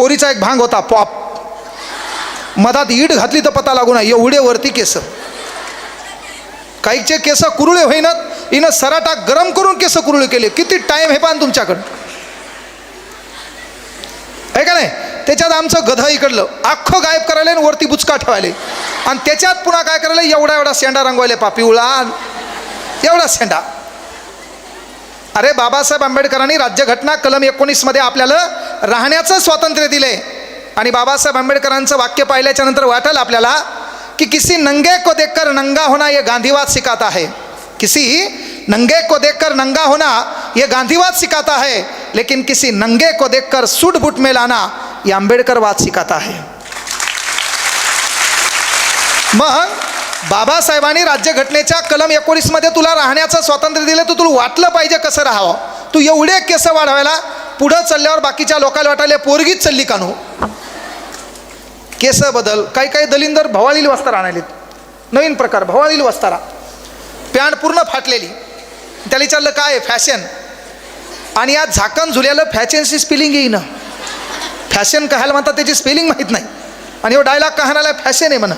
पोरीचा एक भांग होता पॉप, मधात ईड घातली तर पता लागू नये एवढे वरती केस. काहीचे केस कुरुळे होईनात, हिनं सराटा गरम करून केस कुरुळे केले. किती टाइम हे पान तुमच्याकडं आहे का नाही. त्याच्यात आमचं गध इकडलं अख्खं गायब करायला आणि वरती बुचका ठेवायले, आणि त्याच्यात पुन्हा काय करायला एवढा एवढा शेंडा रंगवायले पापी उळा एवढा शेंडा. अरे बाबासाहेब आंबेडकरांनी राज्यघटना कलम 19 मध्ये आपल्याला राहण्याचं स्वातंत्र्य दिले. आणि बाबासाहेब आंबेडकरांचं वाक्य पाहिल्याच्या नंतर वाटेल आपल्याला कि किसी नंगे को देखकर नंगा होना ये गांधीवाद सिखाता है. किसी नंगे को देखकर नंगा होना ये गांधीवाद सिखाता है, लेकिन किसी नंगे को देखकर सूट बूट में लाना ये आंबेडकरवाद सिखाता है. मग बाबासाहेबांनी राज्यघटनेच्या कलम 19 मध्ये तुला राहण्याचं स्वातंत्र्य दिलं, तर तुला वाटलं पाहिजे कसं राहावं. तू एवढे केस वाढवायला पुढं चालल्यावर बाकीच्या लोकांना वाटायला पोरगीच चालली कानू. केस बदल. काही काही दलिंदर भवाळील वस्तारा आणायलेत, नवीन प्रकार भवाळील वस्तारा, पॅन्ट पूर्ण फाटलेली. त्याला विचारलं काय फॅशन, आणि या झाकण झुल्याला फॅशनची स्पेलिंग येईन. फॅशन कहायला म्हणतात त्याची स्पेलिंग माहीत नाही, आणि हो डायलॉग कहायला फॅशन आहे म्हणा.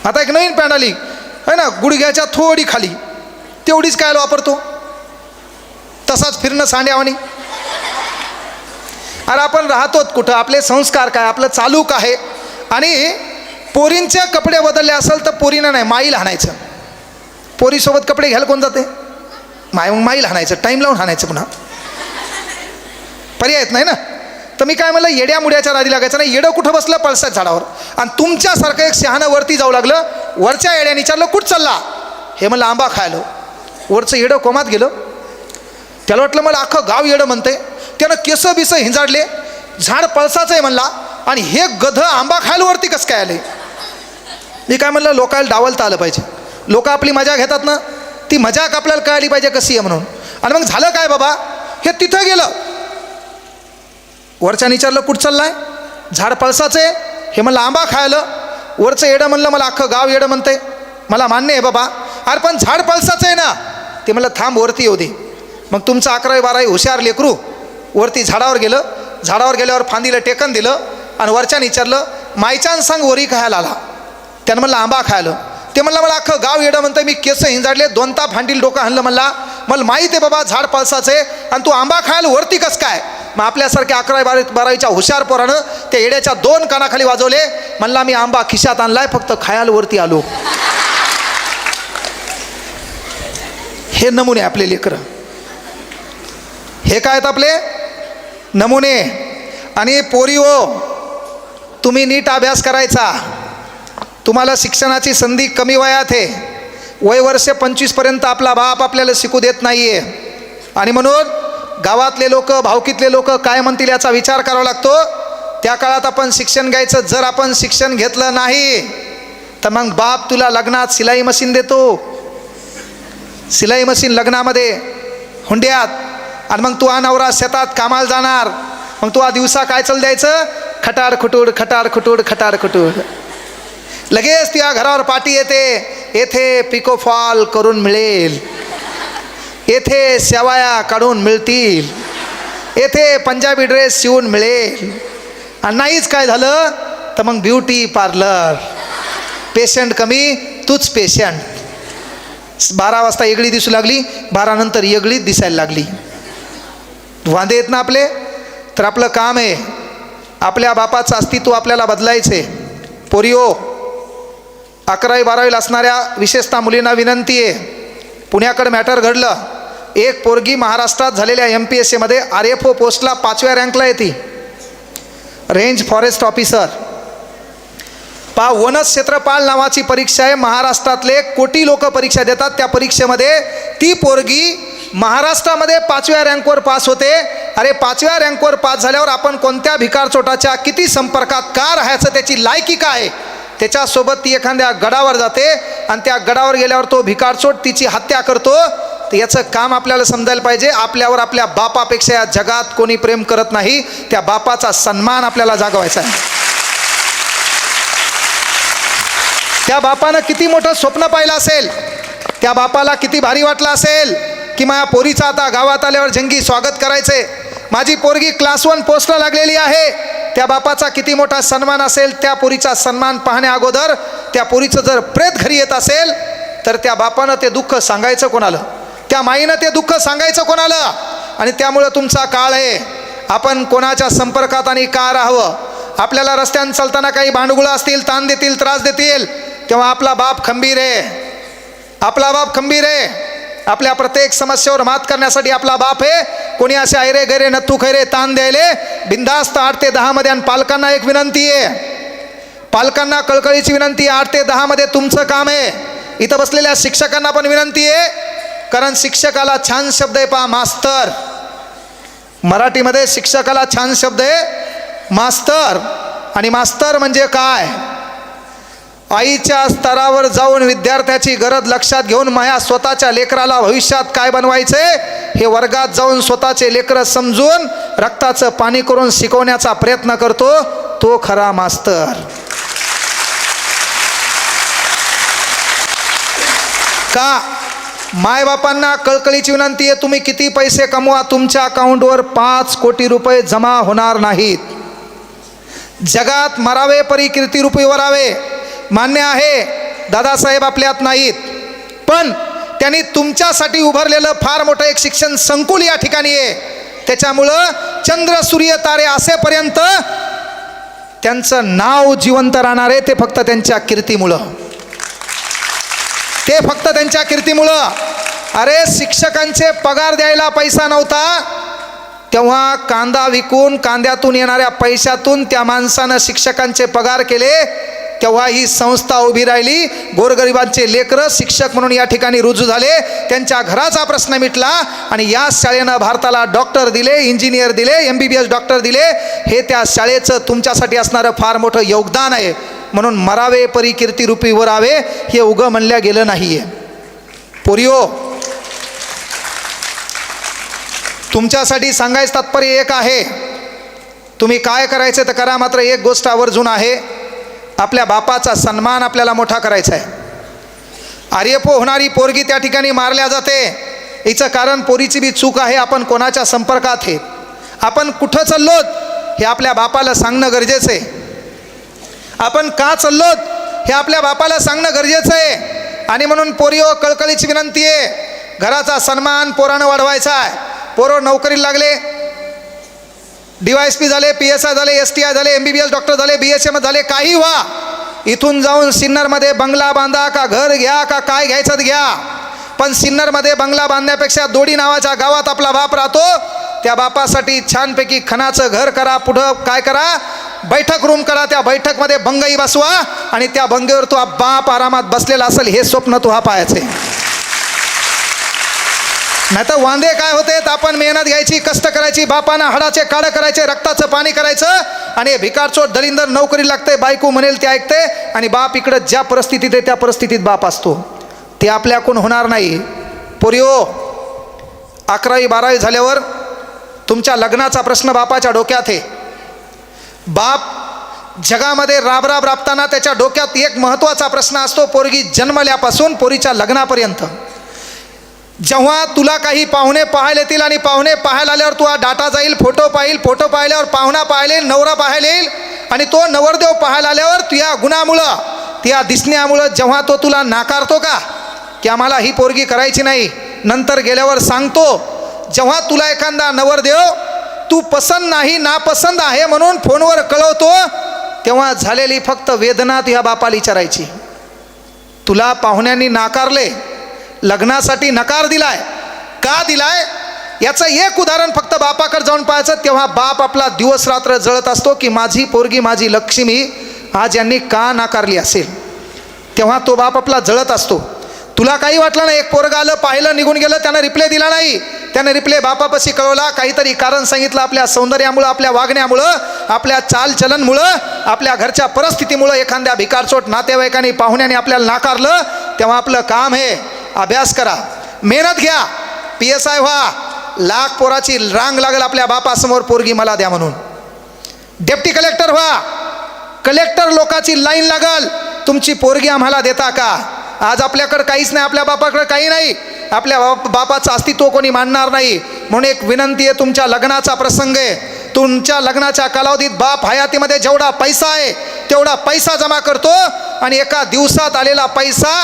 आता एक नवीन पॅन्ट आली आहे ना, गुडघ्याच्या थोडी खाली, तेवढीच काय वापरतो, तसाच फिरणं सांड्यावानी. अरे आपण राहतोत कुठं, आपले संस्कार काय, आपलं चालूक आहे. आणि पोरींचे कपडे बदलले असेल तर पोरीनं नाही माईल हाणायचं. पोरीसोबत कपडे घ्यायला कोण जाते, माईल हाणायचं, टाईम लावून हाणायचं, पुन्हा पर्यायच नाही ना. तर मी काय म्हणलं, येड्या मुड्याच्या नादी लागायचं नाही. येडं कुठं बसलं पळसाच्या झाडावर, आणि तुमच्यासारखं एक शहाणं वरती जाऊ लागलं. वरच्या येड्याने विचारलं कुठं चालला, हे म्हणलं आंबा खायलो. वरचं येडं कोमात गेलं. त्याला वाटलं मला अख्खं गाव येडं म्हणते. त्यानं केस बिस हिंजाडले, झाड पळसाचं आहे म्हणला, आणि हे गध आंबा खायला वरती कसं काय आले. मी काय म्हणलं, लोकायला डावलता आलं पाहिजे. लोक आपली मजा घेतात ना, ती मजाक आपल्याला कळाली पाहिजे कशी आहे म्हणून. आणि मग झालं काय बाबा, हे तिथं गेलं. वरच्या विचारलं कुठं चाललाय, झाड पळसाचं आहे, हे म्हणलं आंबा खायला. वरचं येडं म्हणलं मला अख्खं गाव येडं म्हणते, मला मान्य आहे बाबा, अरे पण झाड पळसाचं आहे ना. ते म्हणलं थांब वरती येऊ दे. मग तुमचं 11वी-12वी हुशार लेकरू वरती झाडावर गेलं. झाडावर गेल्यावर फांदीला टेकन दिलं, आणि वरच्यानं विचारलं मायच्यान सांग वरी खायला आला. त्यानं म्हणलं आंबा खायला. ते म्हणलं मला अख्खं गाव येडं म्हणतं, मी केस हिंजाडले, 2 ताप फांडील डोकं हाणलं. म्हणला मला माहीत आहे बाबा झाड पळसाचं आहे, आणि तू आंबा खायला वरती कसं काय. मग आपल्यासारख्या 11वी-12वीच्या हुशार पोरानं त्या येड्याच्या 2 कानाखाली वाजवले. म्हणला मी आंबा खिशात आणलाय, फक्त खायला वरती आलो. हे नमुने आपले लेकरं, हे काय आहेत आपले नमुने. आणि पोरी हो, तुम्ही नीट अभ्यास करायचा. तुम्हाला शिक्षणाची संधी कमी वयात आहे. वय वर्ष 25पर्यंत आपला बाप आपल्याला शिकू देत नाही आहे. आणि म्हणून गावातले लोक, भावकीतले लोक काय म्हणतील याचा विचार करावा लागतो. त्या काळात आपण शिक्षण घ्यायचं. जर आपण शिक्षण घेतलं नाही तर मग बाप तुला लग्नात सिलाई मशीन देतो, सिलाई मशीन लग्नामध्ये हुंड्यात, आणि मग तू नवरा शेतात कामाला जाणार. मग तू दिवसा काय चल द्यायचं, खटाड खुटूड खटाड खुटूड खटाड खुटूड. लगेच त्या घरावर पाठी येते, येथे पिकोफॉल करून मिळेल, येथे शेवाया काढून मिळतील, येथे पंजाबी ड्रेस शिवून मिळेल. आणि नाहीच काय झालं तर मग ब्युटी पार्लर. पेशंट कमी, तूच पेशंट. 12 वाजता येगळी दिसू लागली, 12 नंतर येगळी दिसायला लागली. वांदे येत ना आपले. तर आपलं काम आहे, आपल्या बापाचं अस्तित्व आपल्याला बदलायचे. पोरिओ, 11वी-12वीला असणाऱ्या विशेषतः मुलींना विनंती आहे. पुण्याकडे मॅटर घडलं. एक पोरगी महाराष्ट्रात झालेल्या MPSC मध्ये RFO पोस्टला 5व्या रँकला येते, रेंज फॉरेस्ट ऑफिसर. वनज क्षेत्रपाल नावाची परीक्षा आहे. महाराष्ट्रातले कोटी लोक परीक्षा देतात. त्या परीक्षेमध्ये ती पोरगी महाराष्ट्रामध्ये 5व्या रँकवर पास होते. अरे 5व्या रँकवर पास झाल्यावर आपण कोणत्या भिकारचोटाच्या किती संपर्कात का राहायचं, त्याची लायकी काय, त्याच्यासोबत ती एखाद्या गडावर जाते, आणि त्या गडावर गेल्यावर तो भिकारचोट तिची हत्या करतो. तर याचं काम आपल्याला समजायला पाहिजे. आपल्यावर आपल्या बापापेक्षा या जगात कोणी प्रेम करत नाही. त्या बापाचा सन्मान आपल्याला जागवायचा आहे. त्या बापानं किती मोठं स्वप्न पाहिलं असेल, त्या बापाला किती भारी वाटलं असेल की माझ्या पोरीचं आता गावात आल्यावर जंगी स्वागत करायचे. माझी पोरगी क्लास 1 पोस्टला लागलेली आहे, त्या बापाचा किती मोठा सन्मान असेल. त्या पोरीचा सन्मान पाहण्या अगोदर त्या पोरीचं जर प्रेत घरी येत असेल तर त्या बापानं ते दुःख सांगायचं कोणाला, त्या माईनं ते दुःख सांगायचं कोणाला. आणि त्यामुळं तुमचा काळ आहे, आपण कोणाच्या संपर्कात आणि का राहावं. आपल्याला रस्त्यानं चालताना काही भांडुगुळं असतील, ताण देतील, त्रास देतील, तेव्हा आपला बाप खंबीर आहे, आपला बाप खंबीर आहे. आपल्या प्रत्येक समस्येवर मात करण्यासाठी आपला बाप आहे. कोणी असे ऐरे गैरे नथू खैरे ताण द्यायले बिंदास्त 8 ते 10 मध्ये. आणि पालकांना एक विनंती आहे, पालकांना कळकळीची विनंती आहे, 8 ते 10 मध्ये तुमचं काम आहे. इथं बसलेल्या शिक्षकांना पण विनंती आहे, कारण शिक्षकाला छान शब्द आहे पहा, मास्तर. मराठीमध्ये शिक्षकाला छान शब्द आहे मास्तर. आणि मास्तर म्हणजे काय, आईच्या स्तरावर जाऊन विद्यार्थ्याची गरज लक्षात घेऊन माझ्या स्वतःच्या लेकराला भविष्यात काय बनवायचे हे वर्गात जाऊन स्वतःचे लेकरं समजून रक्ताचं पाणी करून शिकवण्याचा प्रयत्न करतो, तो खरा मास्तर. का मायबापांना कळकळीची विनंती आहे, तुम्ही किती पैसे कमवा, तुमच्या अकाउंटवर 5 कोटी रुपये जमा होणार नाहीत. जगात मरावे परी कीर्तिरूपी वरावे मान्य आहे, दादासाहेब आपल्यात नाहीत, पण त्यांनी तुमच्यासाठी उभारलेलं फार मोठं एक शिक्षण संकुल या ठिकाणी आहे. त्याच्यामुळं चंद्र सूर्य तारे असेपर्यंत त्यांचं नाव जिवंत राहणार आहे, ते फक्त त्यांच्या कीर्तीमुळं, ते फक्त त्यांच्या कीर्तीमुळं. अरे शिक्षकांचे पगार द्यायला पैसा नव्हता, तेव्हा कांदा विकून कांद्यातून येणाऱ्या पैशातून त्या माणसानं शिक्षकांचे पगार केले, तेव्हा ही संस्था उभी राहिली. गोरगरिबांचे लेकरं शिक्षक म्हणून या ठिकाणी रुजू झाले, त्यांच्या घराचा प्रश्न मिटला. आणि या शाळेनं भारताला डॉक्टर दिले, इंजिनियर दिले, MBBS डॉक्टर दिले. हे त्या शाळेचं तुमच्यासाठी असणारं फार मोठं योगदान आहे. म्हणून मरावे परी कीर्तिरूपी वरावे हे उगं म्हणल्या गेलं नाही आहे. पोरिओ, तुमच्यासाठी सांगायचं तात्पर्य एक आहे, तुम्ही काय करायचं तर करा, मात्र एक गोष्ट आवर्जून आहे, आपल्या बापाचा सन्मान आपल्याला मोठा करायचा आहे. आर्यपो होणारी पोरगी त्या ठिकाणी मारल्या जाते, हिचं कारण पोरीची बी चूक आहे. आपण कोणाच्या संपर्कात आहे, आपण कुठं चाललोत हे आपल्या बापाला सांगणं गरजेचं आहे. आपण का चाललोत हे आपल्या बापाला सांगणं गरजेचं आहे. आणि म्हणून पोरिओ, कळकळीची विनंती आहे, घराचा सन्मान पोरानं वाढवायचा आहे. पोरं नोकरीला लागले, DYSP झाले, PSI झाले, STI झाले, MBBS डॉक्टर झाले, BHM झाले, काही व्हा, इथून जाऊन सिन्नरमध्ये बंगला बांधा, का घर घ्या, का काय घ्यायचं घ्या, पण सिन्नरमध्ये बंगला बांधण्यापेक्षा दोडी नावाच्या गावात आपला बाप राहतो, त्या बापासाठी छानपैकी खणाचं घर करा. पुढं काय करा, बैठक रूम करा, त्या बैठकमध्ये बंगई बसवा आणि त्या बंगेवर तो बाप आरामात बसलेला असेल, हे स्वप्न तो हा पाहायचे. नाही तर वांदे काय होते, आपण मेहनत घ्यायची, कष्ट करायची, बापानं हाडाचे काढं करायचे, रक्ताचं पाणी करायचं, आणि भिकारचोट दलिंदर नोकरी लागते, बायको म्हणेल ते ऐकते, आणि बाप इकडं ज्या परिस्थितीत आहे त्या परिस्थितीत बाप असतो. ते आपल्याकडून होणार नाही. पोरिओ, 11वी 12वी झाल्यावर तुमच्या लग्नाचा प्रश्न बापाच्या डोक्यात आहे. बाप जगामध्ये राबराब राबताना त्याच्या डोक्यात एक महत्त्वाचा प्रश्न असतो, पोरगी जन्मल्यापासून पोरीच्या लग्नापर्यंत. जेव्हा तुला काही पाहुणे पाहायला येतील आणि पाहुणे पाहायला आल्यावर तू हा डाटा जाईल, फोटो पाहिल, फोटो पाहिल्यावर पाहुणा पाहायला येईल, नवरा पाहायला येईल, आणि तो नवरदेव पाहायला आल्यावर तुझ्या गुणामुळं, त्या दिसण्यामुळं जेव्हा तो तुला नाकारतो का की आम्हाला ही पोरगी करायची नाही, नंतर गेल्यावर सांगतो, जेव्हा तुला एखादा नवरदेव तू पसंत नाही, नापसंत आहे म्हणून फोनवर कळवतो, तेव्हा झालेली फक्त वेदना तुझ्या बापाला विचारायची. तुला पाहुण्यांनी नाकारले, लग्नासाठी नकार दिलाय, का दिलाय याचं एक उदाहरण फक्त बापाकडे जाऊन पाहायचं. तेव्हा बाप आपला दिवस रात्र जळत असतो की माझी पोरगी, माझी लक्ष्मी आज यांनी का नाकारली असेल. तेव्हा तो बाप आपला जळत असतो. तुला काही वाटलं नाही, एक पोरगा आलं, पाहिलं, निघून गेलं, त्यानं रिप्ले दिला नाही, त्याने रिप्ले बापापाशी कळवला, काहीतरी कारण सांगितलं, आपल्या सौंदर्यामुळं, आपल्या वागण्यामुळं, आपल्या चालचलनमुळं, आपल्या घरच्या परिस्थितीमुळं, एखाद्या भिकारचोट नातेवाईकांनी, पाहुण्याने आपल्याला नाकारलं. तेव्हा आपलं काम आहे, अभ्यास करा, मेहनत घ्या, PSI व्हा, लाख पोराची रांग लागेल आपल्या बापासमोर पोरगी मला द्या म्हणून. डेप्टी कलेक्टर व्हा, कलेक्टर लोकांची लाईन लागल, तुमची पोरगी आम्हाला देता का. आज आपल्याकडे काहीच नाही, आपल्या बापाकडे काही नाही, आपल्या बापाचं अस्तित्व कोणी मानणार नाही. म्हणून एक विनंती आहे, तुमच्या लग्नाचा प्रसंग आहे, तुमच्या लग्नाच्या कालावधीत बाप हयातीमध्ये जेवढा पैसा आहे तेवढा पैसा जमा करतो आणि एका दिवसात आलेला पैसा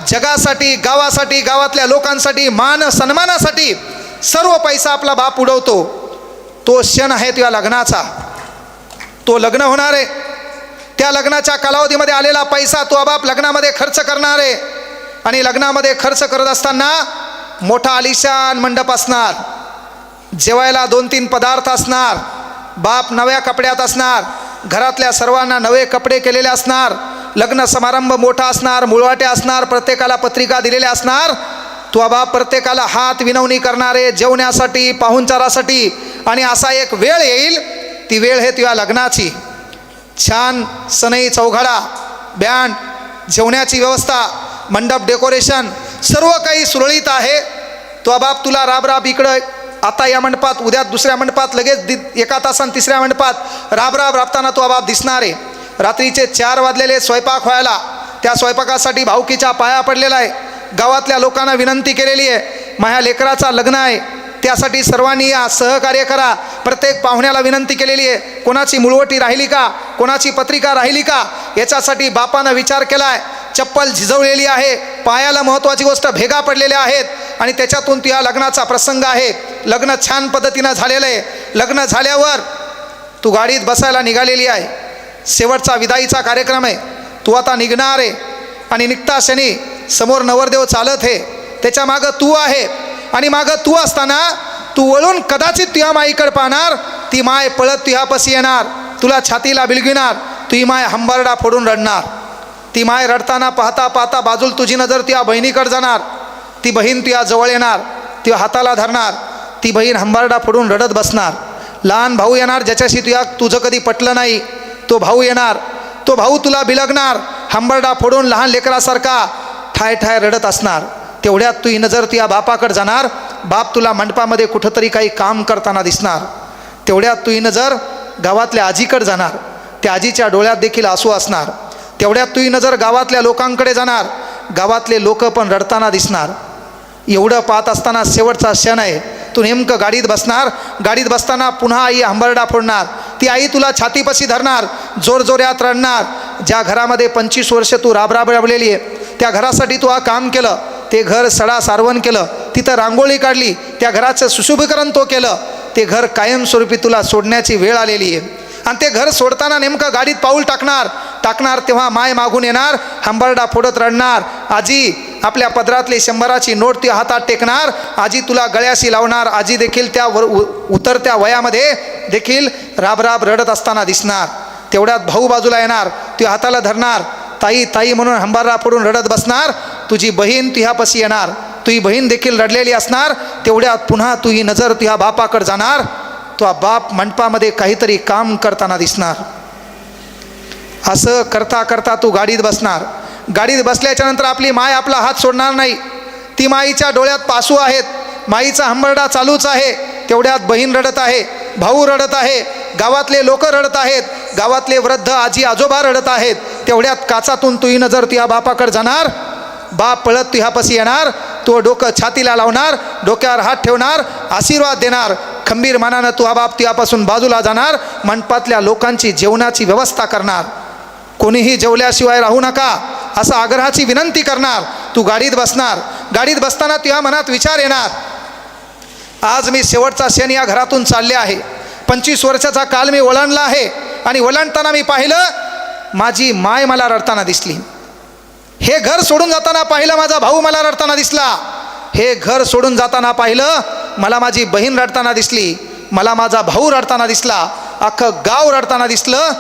जगासाठी, गावासाठी, गावातल्या लोकांसाठी, मान सन्मानासाठी सर्व पैसा आपला बाप उडवतो. तो क्षण आहे तुझ्या लग्नाचा. तो लग्न होणार आहे, त्या लग्नाच्या कालावधीमध्ये आलेला पैसा तो बाप लग्नामध्ये खर्च करणार आहे. आणि लग्नामध्ये खर्च करत असताना मोठा आलिशान मंडप असणार, जेवायला 2-3 पदार्थ असणार, बाप नव्या कपड्यात असणार, घरातल्या सर्वांना नवे कपडे केलेले असणार, लग्न समारंभ मोठा असणार, मुळवाटे असणार, प्रत्येकाला पत्रिका दिलेल्या असणार. तो बाप प्रत्येकाला हात विनवणी करणारे जेवण्यासाठी, पाहुणचारासाठी. आणि असा एक वेळ येईल, ती वेळ आहे तुझ्या लग्नाची. छान सनई चौघडा, बँड, जेवण्याची व्यवस्था, मंडप डेकोरेशन सर्व काही सुरळीत आहे. तो बाप तुला राब इकडं, आता या मंडपात, उद्या दुसऱ्या मंडपात, लगेच एका तासानं तिसऱ्या मंडपात राब राबताना तो बाप दिसणार आहे. रात्रीचे 4 वाजलेले, स्वयंपाक व्हायला, त्या स्वयंपाकासाठी भाऊकीच्या पाया पडलेला आहे. गावातल्या लोकांना विनंती केलेली आहे, माझ्या लेकराचा लग्न आहे, त्यासाठी सर्वांनी या सहकार्य करा. प्रत्येक पाहुण्याला विनंती केलेली आहे, कोणाची मुळवटी राहिली का, कोणाची पत्रिका राहिली का, याच्यासाठी बापानं विचार केला आहे. चप्पल झिजवलेली आहे, पायाला महत्त्वाची गोष्ट भेगा पडलेल्या आहेत आणि त्याच्यातून तुझ्या लग्नाचा प्रसंग आहे. लग्न छान पद्धतीनं झालेलं आहे. लग्न झाल्यावर तू गाडीत बसायला निघालेली आहे, शेवटचा विदाईचा कार्यक्रम आहे. तू आता निघणार आहे आणि निघता क्षणी समोर नवरदेव चालत आहे, त्याच्या मागं तू आहे आणि मागं तू असताना तू वळून कदाचित तुझ्या माईकडे पाहणार, ती माय पळत तुझ्यापाशी येणार, तुला छातीला बिलगिणार, तुझी माय हंबरडा फोडून रडणार. ती माय रडताना पाहता पाहता बाजूला तुझी नजर तुझ्या बहिणीकडे जाणार. ती बहीण तुझ्या जवळ येणार, तुझ्या हाताला धरणार, ती बहीण हंबरडा फोडून रडत बसणार. लहान भाऊ येणार, ज्याच्याशी तुझं कधी पटलं नाही, तो भाऊ येणार. तो भाऊ तुला बिलगणार, हंबरडा फोडून लहान लेकरासारखा ठाय ठाय रडत असणार. तेवढ्यात तुझी नजर तुझ्या बापाकडे जाणार, बाप तुला मंडपामध्ये कुठंतरी काही काम करताना दिसणार. तेवढ्यात तुझी नजर गावातल्या आजीकडे जाणार, त्या आजीच्या डोळ्यात देखील आसू असणार. तेवढ्यात तुझी नजर गावातल्या लोकांकडे जाणार, गावातले लोक पण रडताना दिसणार. एवढं पाहत असताना शेवटचा क्षण आहे, तू नेमकं गाडीत बसणार. गाडीत बसताना पुन्हा आई हंबरडा फोडणार, ती आई तुला छातीपाशी धरणार, जोरजोऱ्यात रडणार. ज्या घरामध्ये 25 वर्ष तू राबलेली आहे, त्या घरासाठी तू हा काम केलं, ते घर सडा सारवण केलं, तिथं रांगोळी काढली, त्या घराचं सुशोभीकरण तो केलं, ते घर कायमस्वरूपी तुला सोडण्याची वेळ आलेली आहे. आणि ते घर सोडताना नेमकं गाडीत पाऊल टाकणार तेव्हा माय मागून येणार, हंबरडा फोडत रडणार. आजी आपल्या पदरातली 100ची नोट ती हातात टेकणार, आजी तुला गळ्याशी लावणार. आजी देखील त्या उतरत्या वयामध्ये देखील राब रडत असताना दिसणार. तेवढ्यात भाऊ बाजूला येणार, ती हाताला धरणार, ताई ताई म्हणून हंबरडा फोडून रडत बसणार. तुझी बहीण तुझ्यापाशी येणार, तुझी बहीण देखील रडलेली असणार. तेवढ्यात पुन्हा तुझी नजर तुझ्या बापाकडे जाणार, तो बाप मंडपामध्ये काहीतरी काम करताना दिसणार. असं करता करता तू गाडीत बसणार. गाडीत बसल्याच्या नंतर आपली माय आपला हात सोडणार नाही. ती माईच्या डोळ्यात पासू आहेत, माईचा हंबरडा चालूच आहे. तेवढ्यात बहीण रडत आहे, भाऊ रडत आहे, गावातले लोक रडत आहेत, गावातले वृद्ध आजी आजोबा रडत आहेत. तेवढ्यात काचातून तुझी नजर तुझ्या बापाकडे जाणार, बाप पळत तुझ्यापाशी येणार, तो डोकं छातीला लावणार, डोक्यावर हात ठेवणार, आशीर्वाद देणार. खंबीर मानानं तू हा बाप तुझ्यापासून बाजूला जाणार, मंडपातल्या लोकांची जेवणाची व्यवस्था करणार. कोणीही जेवल्याशिवाय राहू नका असं आग्रहाची विनंती करणार. तू गाडीत बसणार. गाडीत बसताना तुझ्या मनात विचार येणार, आज मी शेवटचा क्षण या घरातून चालले आहे. 25 वर्षाचा काल मी ओलांडला आहे आणि ओलांडताना मी पाहिलं माझी माय मला रडताना दिसली. हे घर सोडून जाताना पाहिलं माझा भाऊ मला रडताना दिसला. हे घर सोडून जाताना पाहिलं मला माझी बहीण रडताना दिसली, मला माझा भाऊ रडताना दिसला, अख्खं गाव रडताना दिसलं.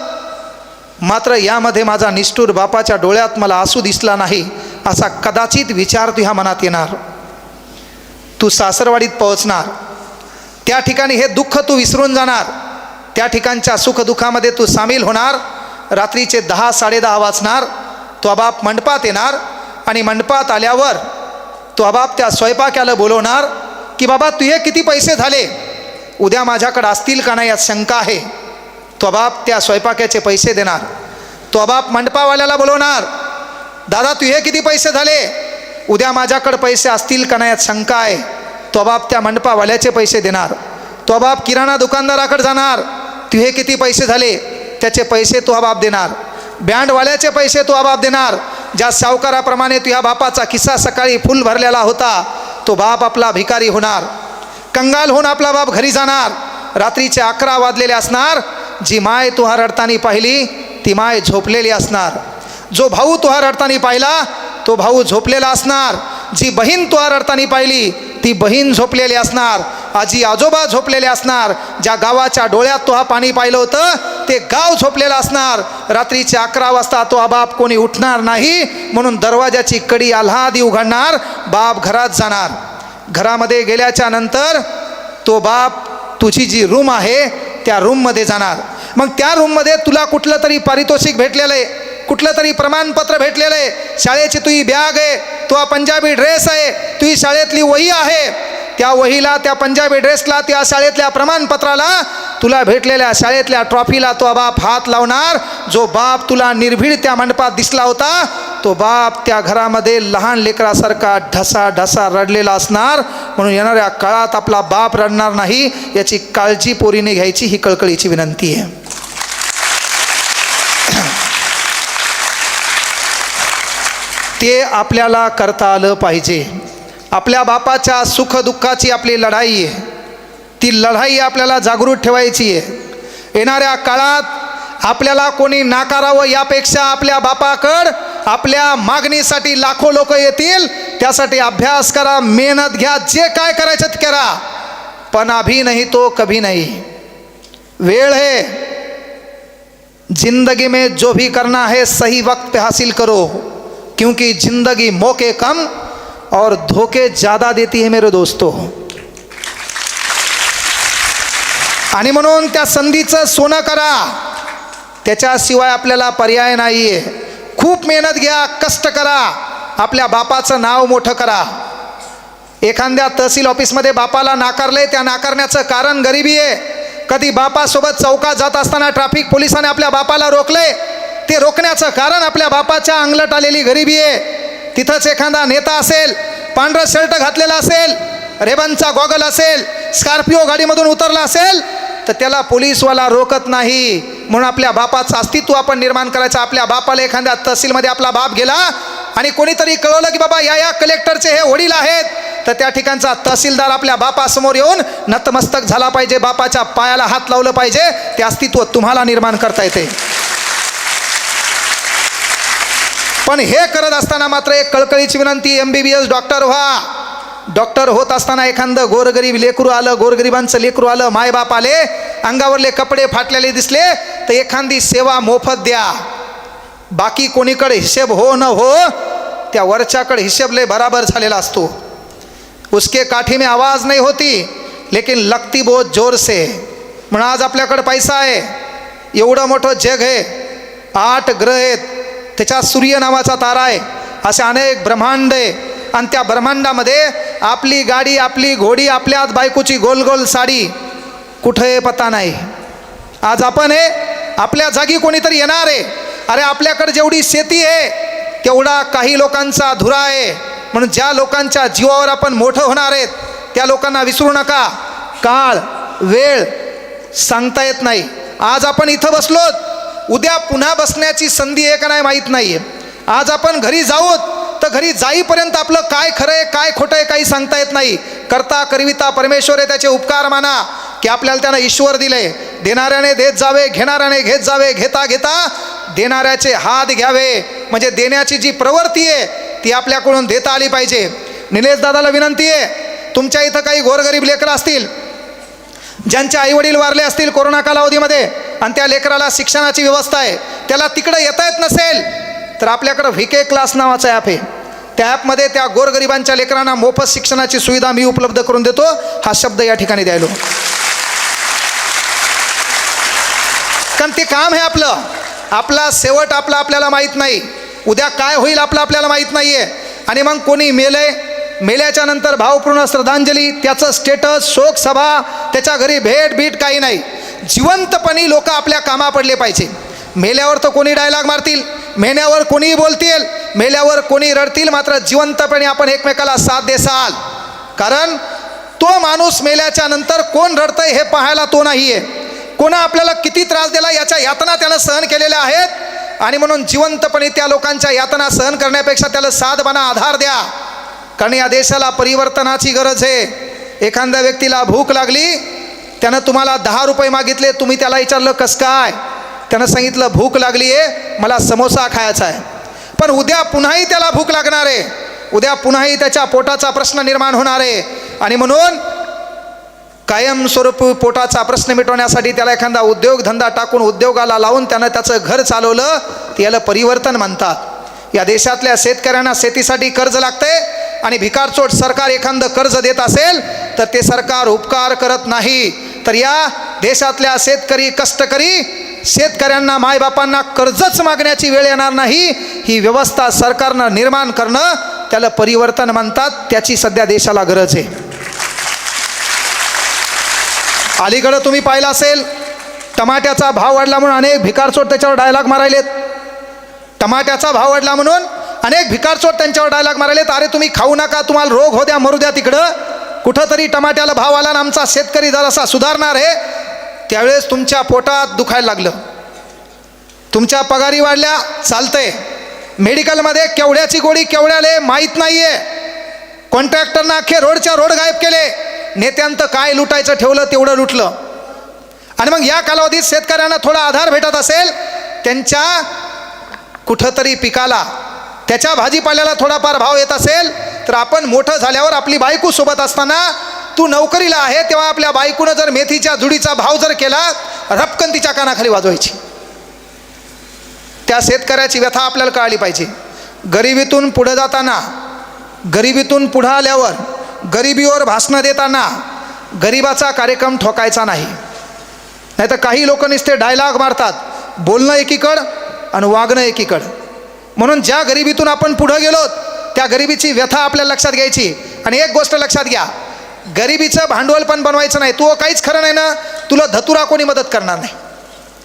मात्र यामध्ये माझा निष्ठूर बापाच्या डोळ्यात मला आसू दिसला नाही असा कदाचित विचार तुझ्या मनात येणार. तू सासरवाडीत पोहोचणार, त्या ठिकाणी हे दुःख तू विसरून जाणार, त्या ठिकाणच्या सुखदुःखामध्ये तू सामील होणार. रात्रीचे 10-10:30 वाजणार. तो बाप मंडपात येणार आणि मंडपात आल्यावर तो बाप त्या स्वयंपाक्याला बोलवणार की बाबा तुझे किती पैसे झाले, उद्या माझ्याकडे असतील का नाही यात शंका आहे. तो बाप त्या स्वयंपाक्याचे पैसे देणार. तो बाप मंडपावाल्याला बोलवणार, दादा तुझे किती पैसे झाले, उद्या माझ्याकडे पैसे असतील का नाही यात शंका आहे. तो बाप त्या मंडपावाल्याचे पैसे देणार, तो बाप किराणा दुकानदाराकडे जाणार, तुझे किती पैसे झाले त्याचे पैसे तो बाप देणार, बँडवाल्याचे पैसे तो बाप देणार. ज्या सावकाराप्रमाणे तुझ्या बापाचा खिस्सा सकाळी फुल भरलेला होता तो बाप आपला भिकारी होणार. कंगाल होऊन आपला बाप घरी जाणार. रात्रीचे 11 वाजलेले असणार. जी माय तुहा रडतानी पाहिली ती माय झोपलेली असणार. जो भाऊ तुहा रडतानी पाहिला तो भाऊ झोपलेला असणार. जी बहीण तुहा रडतानी पाहिली ती बहीण झोपलेली असणार. आजी आजोबा झोपलेले असणार. ज्या गावाच्या डोळ्यात तुहा पाणी पाहिलं होतं ते गाव झोपलेलं असणार. रात्रीचे 11 वाजता तो बाप कोणी उठणार नाही म्हणून दरवाजाची कडी आल्हादी उघडणार. बाप घरात जाणार. घरामध्ये गेल्याच्या नंतर तो बाप तुझी जी रूम आहे त्या रूममध्ये जाणार. मग त्या रूममध्ये तुला कुठलं तरी पारितोषिक भेटलेलं आहे, कुठलं तरी प्रमाणपत्र भेटलेलं आहे. शाळेची तुझी बॅग आहे, तुझा पंजाबी ड्रेस आहे, तुझी शाळेतली वही आहे. त्या वहीला, त्या पंजाबी ड्रेसला, त्या शाळेतल्या प्रमाणपत्राला, तुला भेटलेल्या शाळेतल्या ट्रॉफीला तो बाप हात लावणार. जो बाप तुला निर्भीड त्या मंडपात दिसला होता तो बाप त्या घरामध्ये लहान लेकरासारखा ढसा ढसा रडलेला असणार. म्हणून येणाऱ्या काळात आपला बाप रडणार नाही याची काळजी पोरीने घ्यायची, ही कळकळीची विनंती आहे. ते आपल्याला करता आलं पाहिजे. आपल्या बापाच्या सुखदुःखाची आपली लढाई आहे. ती लढाई आपल्याला जागृत ठेवायची आहे. येणाऱ्या काळात आपल्याला कोणी नाकारावं यापेक्षा आपल्या बापाकडं आपल्या मागणीसाठी लाखो लोक येतील. त्यासाठी अभ्यास करा, मेहनत घ्या, जे काय करायचं ते करा, पण अभी नहीं तो कभी नहीं. वेळ है, जिंदगी में जो भी करना है सही वक्त पे हासिल करो, क्योंकि जिंदगी मौके कम और धोखे ज़्यादा देती है मेरे दोस्तों. आणि म्हणून त्या संधीचं सोनं करा, त्याच्याशिवाय आपल्याला पर्याय नाही आहे. खूप मेहनत घ्या, कष्ट करा, आपल्या बापाचं नाव मोठं करा. एखाद्या तहसील ऑफिसमध्ये बापाला नाकारले, त्या नाकारण्याचं कारण गरिबी आहे. कधी बापासोबत चौकात जात असताना ट्रॅफिक पोलिसाने आपल्या बापाला रोखले, ते रोखण्याचं कारण आपल्या बापाच्या अंगलट आलेली गरिबी आहे. तिथंच एखादा नेता असेल, पांढरं शर्ट घातलेला असेल, रेबनचा गॉगल असेल, स्कॉर्पिओ गाडीमधून उतरला असेल तर त्याला पोलीसवाला रोकत नाही. म्हणून आपल्या बापाचं अस्तित्व आपण निर्माण करायचं. आपल्या बापाला एखाद्या तहसीलमध्ये आपला बाप गेला आणि कोणीतरी कळवलं की बाबा या कलेक्टरचे हे वडील आहेत, तर त्या ठिकाणचा तहसीलदार आपल्या बापासमोर येऊन नतमस्तक झाला पाहिजे, बापाच्या पायाला हात लावलं पाहिजे. ते अस्तित्व तुम्हाला निर्माण करता येते. पण हे करत असताना मात्र एक कळकळीची विनंती, MBBS डॉक्टर व्हा. डॉक्टर होत असताना एखादं गोरगरीब लेकरू आलं, गोरगरिबांचं लेकरू आलं, मायबाप आले, अंगावरले कपडे फाटलेले दिसले तर एखादी सेवा मोफत द्या. बाकी कोणीकडे हिशेब हो न हो, त्या वरच्याकडे हिशेब लय बराबर झालेला असतो. उसके काठी में आवाज़ नहीं होती लेकिन लगती बहुत जोर से. म्हणून आज आपल्याकडे पैसा आहे, एवढं मोठं जग आहे, 8 ग्रह आहेत, त्याच्यात सूर्य नावाचा तारा आहे, असे अनेक ब्रह्मांड आहे. आणि त्या ब्रह्मांडामध्ये आपली गाडी, आपली घोडी, आपल्याच बायकोची गोल गोल साडी, कुठे पत्ता नाही. आज आपण आहे, आपल्या जागी कोणीतरी येणार आहे. अरे आपल्याकडे जेवढी शेती आहे तेवढा काही लोकांचा धुरा आहे. म्हणून ज्या लोकांच्या जीवावर आपण मोठं होणार आहेत त्या लोकांना विसरू नका. काळ वेळ सांगता येत नाही. आज आपण इथं बसलोत, उद्या पुन्हा बसण्याची संधी आहे का नाही माहीत नाही आहे. आज आपण घरी जाऊत तर घरी जाईपर्यंत आपलं काय खरं आहे काय खोटं आहे काही सांगता येत नाही. करता करविता परमेश्वर आहे, त्याचे उपकार माना की आपल्याला त्यानं ईश्वर दिले. देणाऱ्याने देत जावे, घेणाऱ्याने घेत जावे, घेता घेता देणाऱ्याचे हात घ्यावे. म्हणजे देण्याची जी प्रवृत्ती आहे ती आपल्याकडून देता आली पाहिजे. निलेश दादाला विनंती आहे, तुमच्या इथं काही गोरगरीब लेकरं असतील ज्यांचे आईवडील वारले असतील कोरोना कालावधीमध्ये आणि त्या लेकराला शिक्षणाची व्यवस्था आहे, त्याला तिकडं येता येत नसेल तर आपल्याकडं VK क्लास नावाचा ॲप आहे. त्या ॲपमध्ये त्या गोरगरिबांच्या लेकरांना मोफत शिक्षणाची सुविधा मी उपलब्ध करून देतो. हा शब्द या ठिकाणी द्यायलो, कारण ते काम आहे आपलं. आपला शेवट आपल्याला माहीत नाही, उद्या काय होईल आपल्याला माहीत नाही आहे. आणि मग कोणी मेल्याच्या नंतर भावपूर्ण श्रद्धांजली, त्याचं स्टेटस, शोक सभा, त्याच्या घरी भेट बीट काही नाही. जिवंतपणी लोक आपल्या कामा पडले पाहिजे. मेल्यावर तर कोणी डायलॉग मारतील, मेल्यावर कोणी बोलतील, मेल्यावर कोणी रडतील, मात्र जिवंतपणे आपण एकमेकाला साथ देसाल. कारण तो माणूस मेल्याच्या नंतर कोण रडतंय हे पाहायला तो नाहीये, कोणा आपल्याला किती त्रास दिला याच्या यातना त्यानं सहन केलेल्या आहेत. आणि म्हणून जिवंतपणे त्या लोकांच्या यातना सहन करण्यापेक्षा त्याला साधबाना आधार द्या, कारण या देशाला परिवर्तनाची गरज आहे. एखाद्या व्यक्तीला भूक लागली, त्यानं तुम्हाला 10 रुपये मागितले, तुम्ही त्याला विचारलं कसं काय, त्यानं सांगितलं भूक लागली आहे, मला समोसा खायचा आहे. पण उद्या पुन्हाही त्याला भूक लागणार आहे, उद्या पुन्हाही त्याच्या पोटाचा प्रश्न निर्माण होणार आहे. आणि म्हणून कायमस्वरूपी पोटाचा प्रश्न मिटवण्यासाठी त्याला एखादा उद्योगधंदा टाकून उद्योगाला लावून त्यानं त्याचं घर चालवलं, ते याला परिवर्तन म्हणतात. या देशातल्या शेतकऱ्यांना शेतीसाठी कर्ज लागते आणि भिकारचोट सरकार एखादं कर्ज देत असेल तर ते सरकार उपकार करत नाही. तर या देशातल्या शेतकरी कष्टकरी शेतकऱ्यांना मायबापांना कर्जच मागण्याची वेळ येणार नाही, ही व्यवस्था सरकारनं निर्माण करणं त्याला परिवर्तन म्हणतात. त्याची सध्या देशाला गरज आहे. अलीकडं तुम्ही पाहिलं असेल, टमाट्याचा भाव वाढला म्हणून अनेक भिकारचोट त्याच्यावर डायलॉग मारायलेत. टमाट्याचा भाव वाढला म्हणून अनेक भिकारचोट त्यांच्यावर डायलॉग मारायलेत. अरे तुम्ही खाऊ नका, तुम्हाला रोग हो द्या, मरू द्या तिकडं. कुठंतरी टमाट्याला भाव आला आणि आमचा शेतकरी जरासा सुधारणार आहे, त्यावेळेस तुमच्या पोटात दुखायला लागलं. तुमच्या पगारी वाढल्या, चालतंय. मेडिकलमध्ये केवढ्याची गोळी केवढ्याले माहीत नाही आहे. कॉन्ट्रॅक्टरनं अख्खे रोडच्या रोड गायब केले. नेत्यांचं काय लुटायचं ठेवलं तेवढं लुटलं. आणि मग या कालावधीत शेतकऱ्यांना थोडा आधार भेटत असेल, त्यांच्या कुठंतरी पिकाला, त्याच्या भाजीपाल्याला थोडाफार भाव येत असेल, तर आपण मोठं झाल्यावर आपली बायको सोबत असताना, तू नोकरीला आहे तेव्हा आपल्या बायकोनं जर मेथीच्या जुडीचा भाव जर केला, रपकन तिच्या कानाखाली वाजवायची. त्या शेतकऱ्याची व्यथा आपल्याला कळली पाहिजे. गरिबीतून पुढे जाताना, गरिबीतून पुढे आल्यावर, गरिबीवर भाषणं देताना गरिबाचा कार्यक्रम ठोकायचा नाही. नाही तर काही लोक नुसते डायलॉग मारतात, बोलणं एकीकडं आणि वागणं एकीकडं. म्हणून ज्या गरिबीतून आपण पुढं गेलो त्या गरिबीची व्यथा आपल्याला लक्षात घ्यायची. आणि एक गोष्ट लक्षात घ्या, गरिबीचं भांडवल पण बनवायचं नाही. तो काहीच खरं नाही ना, तुला धतुरा कोणी मदत करणार नाही.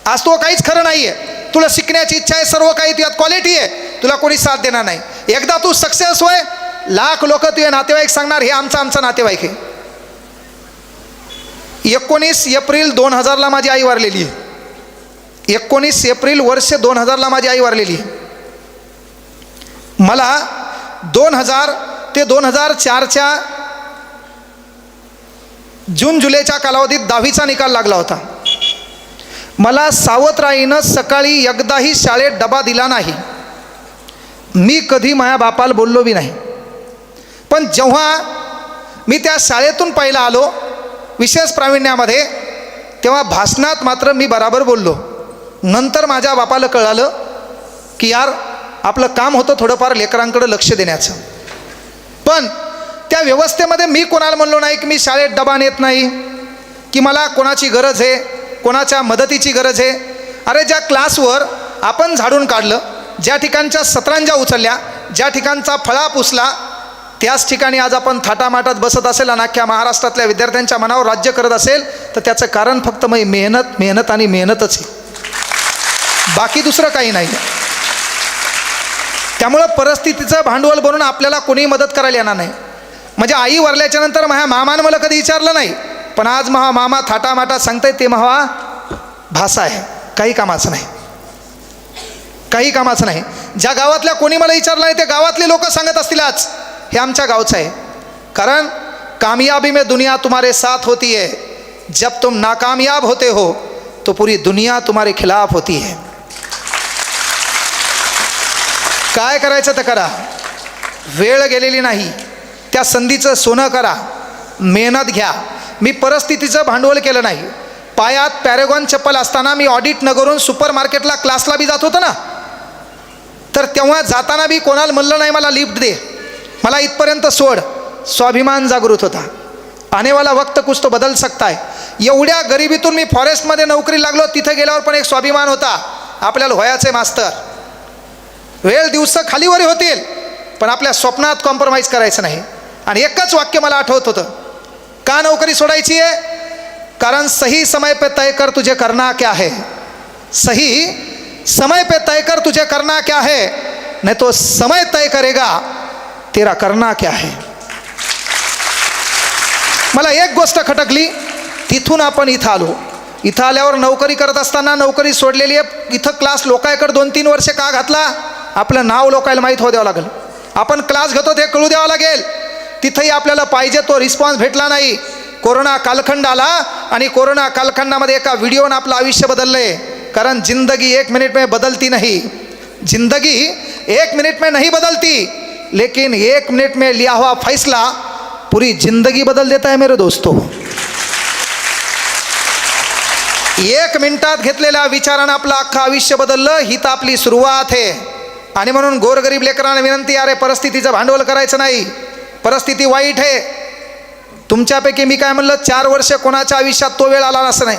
आज तो काहीच खरं नाही आहे. तुला शिकण्याची इच्छा आहे, सर्व काही तुझ्यात क्वालिटी आहे, तुला कोणी साथ देणार नाही. एकदा तू सक्सेस होय, लाख लोक तुझे नातेवाईक सांगणार हे आमचा नातेवाईक आहे. 19 एप्रिल 2000ला माझी आई वारलेली आहे. 19 एप्रिल वर्ष 2000ला माझी आई वारलेली आहे. मला 2000 ते 2004च्या जून जुलैच्या कालावधीत 10वीचा निकाल लागला होता. मला सावत्राईनं सकाळी एकदाही शाळेत डबा दिला नाही. मी कधी माझ्या बापाला बोललो बी नाही. पण जेव्हा मी त्या शाळेतून पहिला आलो विशेष प्रावीण्यामध्ये, तेव्हा भाषणात मात्र मी बराबर बोललो. नंतर माझ्या बापाला कळालं की यार आपलं काम होतं थोडंफार लेकरांकडे लक्ष देण्याचं. पण त्या व्यवस्थेमध्ये मी कोणाला म्हणलो नाही की मी शाळेत डबा नेत नाही, की मला कोणाची गरज आहे, कोणाच्या मदतीची गरज आहे. अरे ज्या क्लासवर आपण झाडून काढलं, ज्या ठिकाणच्या सतरंजा उचलल्या, ज्या ठिकाणचा फळा पुसला, त्याच ठिकाणी आज आपण थाटामाटात बसत असेल आणि अख्ख्या महाराष्ट्रातल्या विद्यार्थ्यांच्या मनावर राज्य करत असेल, तर त्याचं कारण फक्त मेहनत आणि मेहनतच आहे, बाकी दुसरं काही नाही. त्यामुळं परिस्थितीचं भांडवल बनवून आपल्याला कोणी मदत करायला येणार नाही. म्हणजे आई वारल्याच्या नंतर माझ्या मामानं मला कधी विचारलं नाही, पण आज महा मामा थाटामाटात सांगताय ते महा भाषा आहे, काही कामाचं नाही, काही कामाचं नाही. ज्या गावातल्या कोणी मला विचारलं नाही ते गावातले लोक सांगत असतील आज हे आमच्या गावचं आहे. कारण कामयाबी में दुनिया तुम्हारे साथ होती है, जब तुम नाकामयाब होते हो तो पूरी दुनिया तुम्हारे खिलाफ होती है. काय करायचं तर करा, वेळ गेलेली नाही, त्या संधीचं सोनं करा, मेहनत घ्या. मी परिस्थितीचं भांडवल केलं नाही. पायात पॅरेगॉन चप्पल असताना मी ऑडिट न करून सुपर मार्केटला क्लासला बी जात होतो ना, तर तेव्हा जाताना बी कोणाला म्हणलं नाही मला लिफ्ट दे, मला इथपर्यंत सोड. स्वाभिमान जागृत होता. आनेवाला वक्त कुछ तो बदल सकता है. एवढ्या गरिबीतून मी फॉरेस्टमध्ये नोकरी लागलो, तिथे गेल्यावर पण एक स्वाभिमान होता, आपल्याला व्हायचे मास्तर. वेळ दिवस खालीवरी होतील पण आपल्या स्वप्नात कॉम्प्रोमाइज करायचं नाही. आणि एकच वाक्य मला आठवत होतं, का नोकरी सोडायची आहे? कारण सही समय पे तय कर तुझे करना क्या है. सही समय पे तय कर तुझे करना क्या है, नहीं तो समय तय करेगा तेरा करना क्या है. मला एक गोष्ट खटकली, तिथून आपण इथं आलो. इथं आल्यावर नोकरी करत असताना नोकरी सोडलेली आहे, इथं क्लास लोकांकडे 2-3 वर्ष का घातला? आपलं नाव लोकायला माहीत होऊ द्यावं लागेल. आपण क्लास घेतो ते कळू द्यावं लागेल. तिथंही आपल्याला पाहिजे तो रिस्पॉन्स भेटला नाही. कोरोना कालखंड आला आणि कोरोना कालखंडामध्ये एका व्हिडिओनं आपलं आयुष्य बदललंय. कारण जिंदगी 1 मिनट में बदलती नहीं, जिंदगी 1 मिनट में नहीं बदलती, लेकिन 1 मिनट में लिया हुआ फैसला पूरी जिंदगी बदल देता है मेरे दोस्तों. 1 मिनिटात घेतलेल्या विचारानं आपलं अख्खं आयुष्य बदललं. ही तर आपली सुरुवात आहे. आणि म्हणून गोरगरीब लेकरांना विनंती, अरे परिस्थितीचं भांडवल करायचं नाही. परिस्थिती वाईट आहे. तुमच्यापैकी मी काय म्हणलं, 4 वर्ष कोणाच्या आयुष्यात तो वेळ आला असं नाही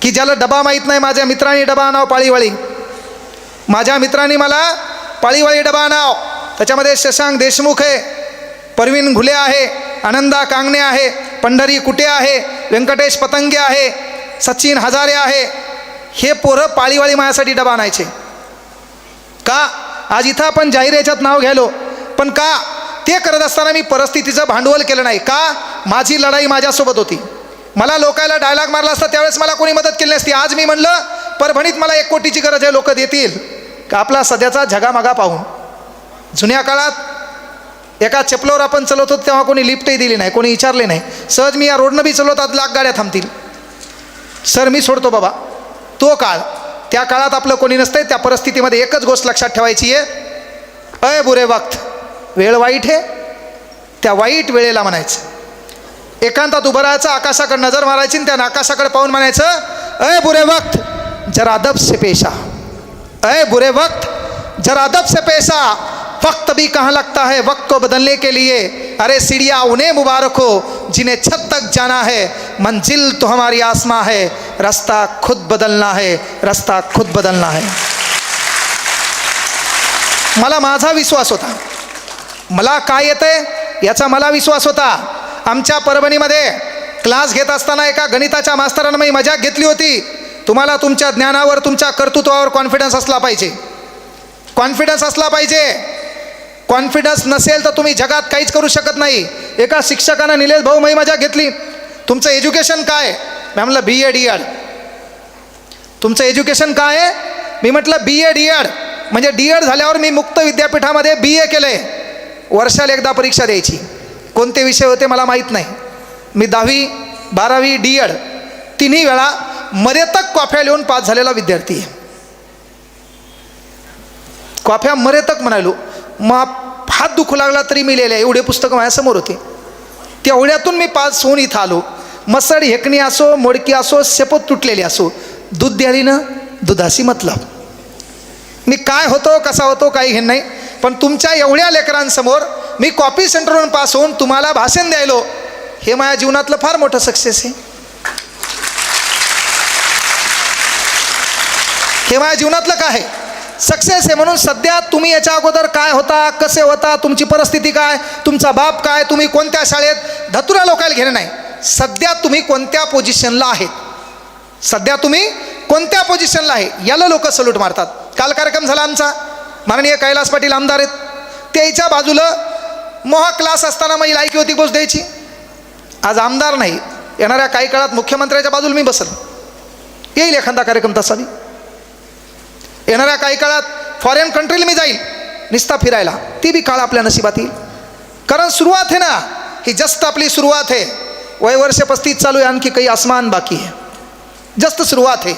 की ज्याला डबा माहीत नाही. माझ्या मित्रांनी डबा आणाव पाळीवाळी, माझ्या मित्रांनी मला पाळीवाळी डबा आणाव. त्याच्यामध्ये शशांक देशमुख आहे, परवीन घुले आहे, आनंदा कांगणे आहे, पंढरी कुटे आहे, व्यंकटेश पतंगे आहे, सचिन हजारे आहे. हे पोरं पाळीवाळी माझ्यासाठी डबा आणायचे. का? आज इथं आपण जाहीर याच्यात नाव घ्यायलो, पण का? ते करत असताना मी परिस्थितीचं भांडवल केलं नाही. का? माझी लढाई माझ्यासोबत होती. मला लोकायला डायलॉग मारला असता त्यावेळेस मला कोणी मदत केली नसती. आज मी म्हणलं परभणीत मला 1 कोटीची गरज आहे, लोक देतील का? आपला सध्याचा झगामागा पाहून. जुन्या काळात एका चपलावर आपण चालवत होतो तेव्हा कोणी लिफ्टही दिली नाही, कोणी विचारले नाही. सहज मी या रोडनं बी चालवत, आज 1,00,000 गाड्या थांबतील, सर मी सोडतो बाबा. तो काळ, त्या काळात आपलं कोणी नसतंय. त्या परिस्थितीमध्ये एकच गोष्ट लक्षात ठेवायची आहे, अय बुरे वक्त, वेळ वाईट आहे. त्या वाईट वेळेला म्हणायचं, एकांतात उभं राहायचं, आकाशाकडे नजर मारायची आणि त्या आकाशाकडे पाहून म्हणायचं, अय बुरे वक्त जरा अदब से पेशा, अय बुरे वक्त जरा अदब से पेशा, वक्त भी कहाँ लगता है वक्त को बदलने के लिए. अरे सीढ़ियाँ उन्हें मुबारक हो जिन्हें छत तक जाना है, मंजिल तो हमारी आसमां है, रास्ता खुद बदलना है, रास्ता खुद बदलना है. मला माझा विश्वास होता, मला काय येतंय याचा मला विश्वास होता. आमच्या परभणीमध्ये क्लास घेत असताना एका गणिताच्या मास्तरानं मी मजाक घेतली होती, तुम्हाला तुमच्या ज्ञानावर, तुमच्या कर्तृत्वावर कॉन्फिडन्स असला पाहिजे, कॉन्फिडन्स असला पाहिजे. कॉन्फिडन्स नसेल तर तुम्ही जगात काहीच करू शकत नाही. एका शिक्षकानं निलेश भाऊ मी मजाक घेतली, तुमचं एज्युकेशन काय? मी म्हटलं BA DEd. तुमचं एज्युकेशन काय आहे? मी म्हटलं BA DEd. म्हणजे DEd झाल्यावर मी मुक्त विद्यापीठामध्ये BA केलंय. वर्षाला एकदा परीक्षा द्यायची. कोणते विषय होते मला माहीत नाही. मी 10वी 12वी DEd तिन्ही वेळा मरेतक कॉफ्या लिहून पास झालेला विद्यार्थी आहे. कॉफ्या मरेतक म्हणालो, मग हात दुखू लागला तरी मी लिहिले. एवढे पुस्तकं माझ्यासमोर होते. तेवढ्यातून मी पास होऊन इथं आलो. मसड हेकणी असो, मोडकी असो, शपथ तुटलेली असो, दूध द्याली ना दुधाशी मतलब. मी काय होतो कसा होतो काही घेणं नाही, पण तुमच्या एवढ्या लेकरांसमोर मी कॉपी सेंटरवरून पास होऊन तुम्हाला भाषण द्यायलो, हे माझ्या जीवनातलं फार मोठं सक्सेस आहे. हे माझ्या जीवनातलं काय आहे? सक्सेस आहे. म्हणून सध्या तुम्ही याच्या अगोदर काय होता, कसे होता, तुमची परिस्थिती काय, तुमचा बाप काय, तुम्ही कोणत्या शाळेत, धतुरा लोकायला घेणं नाही. सध्या तुम्ही कोणत्या पोझिशनला आहेत, सध्या तुम्ही कोणत्या पोझिशनला आहे याला लोक सल्यूट मारतात. काल कार्यक्रम झाला आमचा, माननीय कैलास पाटील आमदार आहेत, त्याच्या बाजूला मोहा क्लास असताना माझी लायकी होती पोच द्यायची. आज आमदार नाही, येणाऱ्या काही काळात मुख्यमंत्र्याच्या बाजूला मी बसल, येईल एखादा कार्यक्रम तसा मी. येणाऱ्या काही काळात फॉरेन कंट्रीला मी जाईल निस्ता फिरायला, ती बी काळ आपल्या नशिबात येईल. कारण सुरुवात आहे ना, ही जस्ट आपली सुरुवात आहे. वय वर्ष 35 चालू आहे, आणखी काही आसमान बाकी है, जस्ट सुरुवात है.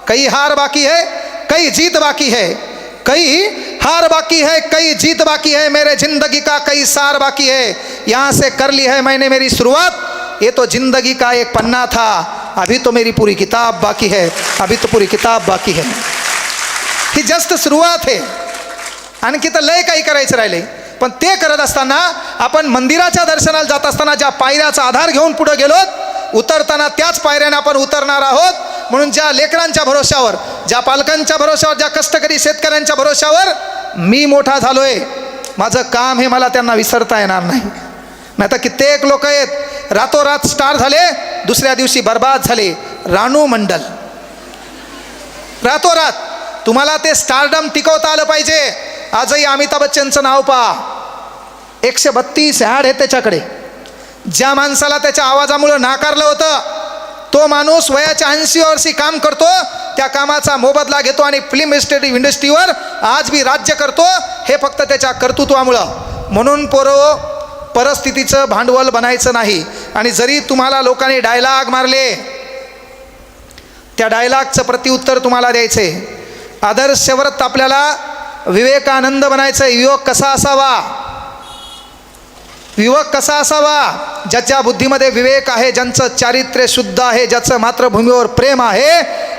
कई हार बाकी है, कई जीत बाकी है, कई हार बाकी है, कई जीत बाकी है, मेरे जिंदगी का कई सार बाकी है. यहाँ से कर ली है मैंने मेरी शुरुआत, ये तो जिंदगी का एक पन्ना था, अभी तो मेरी पूरी किताब बाकी है, अभी तो पूरी किताब बाकी है. ही जस्ट सुरुवात आहे. आणखी तर लय काही करायचं राहिले. पण ते करत असताना आपण मंदिराच्या दर्शनाला जात असताना ज्या पायऱ्याचा आधार घेऊन पुढे गेलो, उतरताना त्याच पायऱ्याने आपण उतरणार आहोत. म्हणून ज्या लेकरांच्या भरोश्यावर, ज्या पालकांच्या भरोश्यावर, ज्या कष्टकरी शेतकऱ्यांच्या भरोश्यावर मी मोठा झालोय, माझं काम हे मला त्यांना विसरता येणार नाही. नाही तर कित्येक लोक आहेत रातोरात स्टार झाले, दुसऱ्या दिवशी बर्बाद झाले. रानू मंडल, रातोरात. तुम्हाला ते स्टारडम टिकवता आलं पाहिजे. आजही अमिताभ बच्चनचं नाव पहा, 132 ॲड आहे त्याच्याकडे. ज्या माणसाला त्याच्या आवाजामुळं नाकारलं होतं, तो माणूस वयाच्या 80 वर्षी काम करतो, त्या कामाचा मोबदला घेतो आणि फिल्म इंडस्ट्रीवर आज बी राज्य करतो, हे फक्त त्याच्या कर्तृत्वामुळं. म्हणून परिस्थितीचं भांडवल बनायचं नाही. आणि जरी तुम्हाला लोकांनी डायलॉग मारले, त्या डायलॉगचं प्रत्युत्तर तुम्हाला द्यायचे. आदर्शव्रत आपल्याला विवेकानंद बनायचं. युवक कसा असावा? युवक कसा असावा? ज्याच्या बुद्धीमध्ये विवेक आहे, ज्यांचं चारित्र्य शुद्ध आहे, ज्याचं मातृभूमीवर प्रेम आहे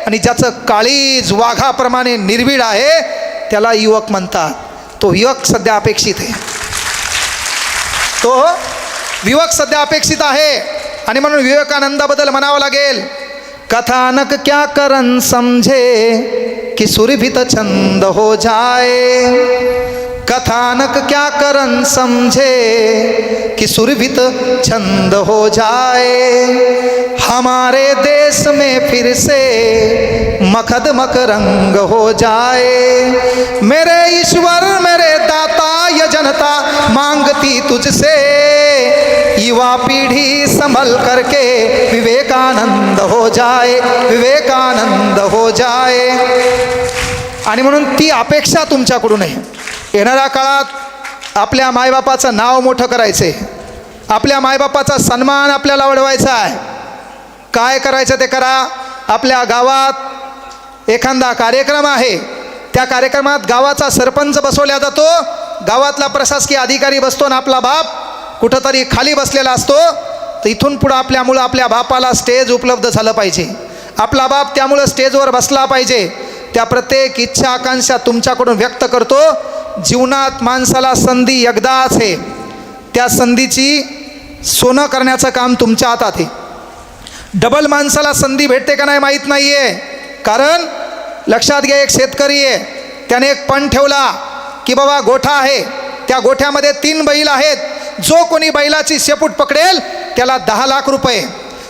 आणि ज्याचं काळीज वाघाप्रमाणे निर्भीड आहे, त्याला युवक म्हणतात. तो युवक सध्या अपेक्षित आहे. तो युवक सध्या अपेक्षित आहे. आणि म्हणून विवेकानंदाबद्दल म्हणावं लागेल, कथानक क्या करन समझे कि सुरभित छंद हो जाए. कथानक क्या करन समझे कि सुरभित छंद हो जाए. हमारे देश में फिर से मखद मकरंग हो जाए. मेरे ईश्वर मेरे दाता ये जनता मांगती तुझसे. युवा पीढ़ी संभल करके विवेकानंद हो जाए, विवेकानंद हो जाए. आणि म्हणून ती अपेक्षा तुमच्याकडून आहे. येणाऱ्या काळात आपल्या मायबापाचं नाव मोठं करायचं आहे, आपल्या मायबापाचा सन्मान आपल्याला वाढवायचा आहे. काय करायचं ते करा. आपल्या गावात एखादा कार्यक्रम आहे, त्या कार्यक्रमात गावाचा सरपंच बसवला जातो, गावातला प्रशासकीय अधिकारी बसतो आणि आपला बाप कुठंतरी खाली बसलेला असतो. तर इथून पुढं आपल्यामुळं आपल्या बापाला स्टेज उपलब्ध झालं पाहिजे. आपला बाप त्यामुळं स्टेजवर बसला पाहिजे. त्या प्रत्येक इच्छा आकांक्षा तुमच्याकडून व्यक्त करतो. जीवनात माणसाला संधी एकदाच आहे, त्या संधीची सोनं करण्याचं काम तुमच्या हातात आहे. डबल माणसाला संधी भेटते का नाही माहीत नाही आहे. कारण लक्षात घ्या, एक शेतकरी आहे, त्याने एक पण ठेवला की बाबा गोठा आहे, त्या गोठ्यामध्ये 3 बैल आहेत, जो कोणी बैलाची शेपूट पकडेल त्याला 10 लाख रुपये.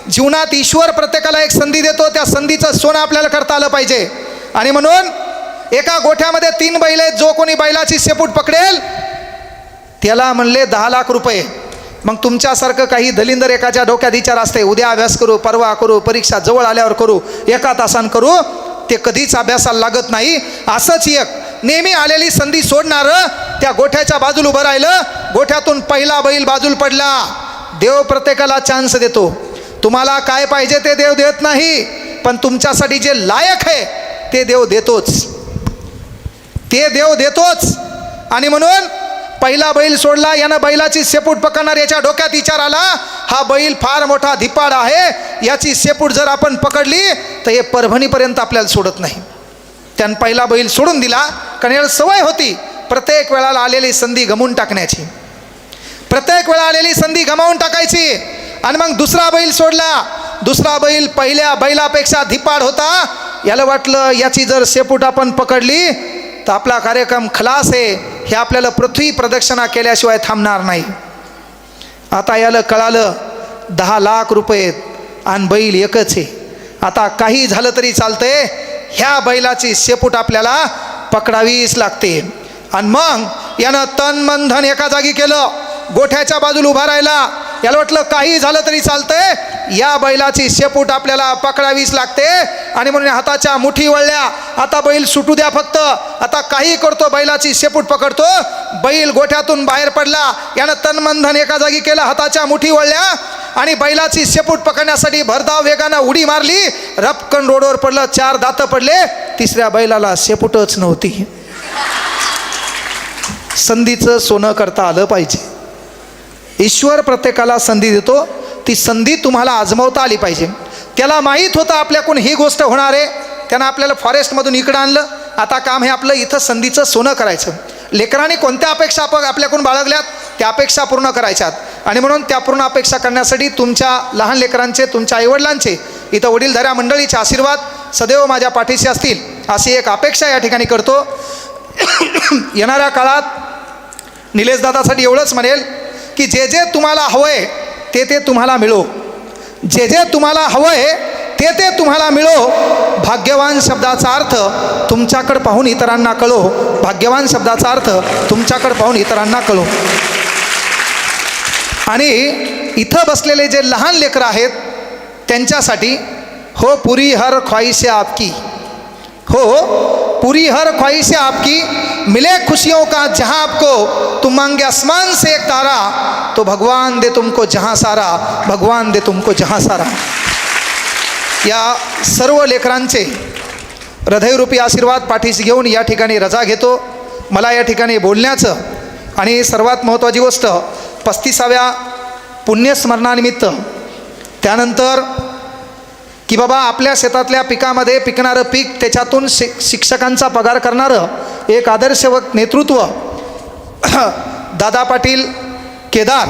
जीवनात ईश्वर प्रत्येकाला एक संधी देतो, त्या संधीचं सोनं आपल्याला करता आलं पाहिजे. आणि म्हणून एका गोठ्यामध्ये 3 बैल आहेत, जो कोणी बैलाची शेपूट पकडेल त्याला म्हणले 10 लाख रुपये. मग तुमच्यासारखं काही दलिंदर एकाच्या डोक्यात विचार असते, उद्या अभ्यास करू, परवा करू, परीक्षा जवळ आल्यावर करू, एका तासान करू. ते कधीच अभ्यासाला लागत नाही. असंच एक नेहमी आलेली संधी सोडणारं त्या गोठ्याच्या बाजूला उभं राहिलं. गोठ्यातून पहिला बैल बाजूला पडला. देव प्रत्येकाला चान्स देतो. तुम्हाला काय पाहिजे ते देव देत नाही, पण तुमच्यासाठी जे लायक आहे ते देव देतोच, ते देव देतोच. आणि म्हणून पहिला बैल सोडला, यानं बैलाची शेपूट पकडणार. याच्या डोक्यात विचार आला, हा बैल फार मोठा धिप्पाड आहे, याची शेपूट जर आपण पकडली तर हे परभणीपर्यंत आपल्याला सोडत नाही. त्यानं पहिला बैल सोडून दिला, कारण याला सवय होती प्रत्येक वेळाला आलेली संधी गमावून टाकण्याची, प्रत्येक वेळा आलेली संधी गमावून टाकायची. आणि मग दुसरा बैल सोडला. दुसरा बैल पहिल्या बैलापेक्षा धिप्पाड होता. याला वाटलं याची जर शेपूट आपण पकडली तर आपला कार्यक्रम खलास आहे, हे आपल्याला पृथ्वी प्रदक्षिणा केल्याशिवाय थांबणार नाही. आता याला कळालं 10 लाख रुपये आणि बैल एकच आहे. आता काही झालं तरी चालतंय, ह्या बैलाची शेपूट आपल्याला पकडावीच लागते. आणि मग यानं तन मन धन एका जागी केलं, गोठ्याच्या बाजूला उभा राहिला. याला वाटलं काही झालं तरी चालतंय, या बैलाची शेपूट आपल्याला पकडावीच लागते. आणि म्हणून हाताच्या मुठी वळल्या, आता बैल सुटू द्या फक्त, आता काही करतो, बैलाची शेपूट पकडतो. बैल गोठ्यातून बाहेर पडला. यानं तन मन धन एका जागी केलं, हाताच्या मुठी वळल्या आणि बैलाची शेपूट पकडण्यासाठी भरधाव वेगानं उडी मारली. रपकन रोडवर पडलं, 4 दात पडले. तिसऱ्या बैलाला शेपूटच नव्हती. संधीचं सोनं करता आलं पाहिजे. ईश्वर प्रत्येकाला संधी देतो, ती संधी तुम्हाला आजमावता आली पाहिजे. त्याला माहीत होतं आपल्याकडून ही गोष्ट होणार आहे, त्यानं आपल्याला फॉरेस्टमधून इकडं आणलं. आता काम हे आपलं इथं संधीचं सोनं करायचं. लेकरांनी कोणत्या अपेक्षा आपल्याकडून बाळगल्यात त्या अपेक्षा पूर्ण करायच्यात. आणि म्हणून त्या पूर्ण अपेक्षा करण्यासाठी तुमच्या लहान लेकरांचे, तुमच्या आईवडिलांचे, इथं वडीलधाऱ्या मंडळीचे आशीर्वाद सदैव माझ्या पाठीशी असतील, अशी एक अपेक्षा या ठिकाणी करतो. येणाऱ्या काळात निलेश दादासाठी एवढंच म्हणेल की जे जे तुम्हाला हवंय ते ते तुम्हाला मिळो, जे जे तुम्हाला हवंय ते ते तुम्हाला मिळो. भाग्यवान शब्दाचा अर्थ तुमच्याकडे पाहून इतरांना कळो. भाग्यवान शब्दाचा अर्थ तुमच्याकडे पाहून इतरांना कळो. आणि इथं बसलेले जे लहान लेकरं आहेत त्यांच्यासाठी हो पुरी हर ख्वाहिश आपकी, हो पूरी हर ख्वाहिश आपकी, मिले खुशियों का जहां आपको, तुम मांगे आसमान से एक तारा, तो भगवान दे तुमको जहां सारा, भगवान दे तुमको जहां सारा. या सर्व लेकरांचे हृदयरूपी आशीर्वाद पाठीशी घेऊन या ठिकाणी रजा घेतो. मला या ठिकाणी बोलण्याचं आणि सर्वात महत्त्वाची गोष्ट 35व्या पुण्यस्मरणानिमित्त, त्यानंतर की बाबा आपल्या शेतातल्या पिकामध्ये पिकणारं पीक त्याच्यातून शिक्षकांचा पगार करणारं एक आदर्श नेतृत्व दादा पाटील केदार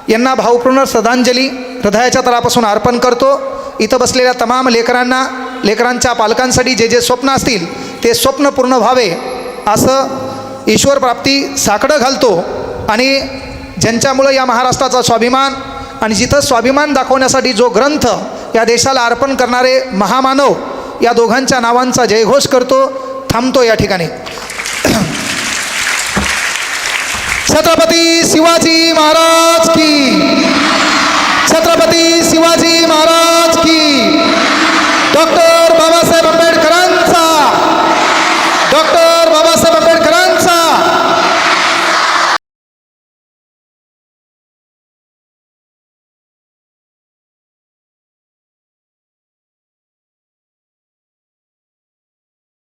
यांना भावपूर्ण श्रद्धांजली हृदयाच्या तळापासून अर्पण करतो. इथं बसलेल्या तमाम लेकरांना, लेकरांच्या पालकांसाठी जे जे स्वप्न असतील ते स्वप्न पूर्ण व्हावे असं ईश्वर प्राप्ती साकडं घालतो. आणि ज्यांच्यामुळं या महाराष्ट्राचा स्वाभिमान आणि जिथं स्वाभिमान दाखवण्यासाठी जो ग्रंथ या देशाला अर्पण करणारे महामानव या दोघांच्या नावांचा जयघोष करतो. थांबतो या ठिकाणी. छत्रपती शिवाजी महाराज की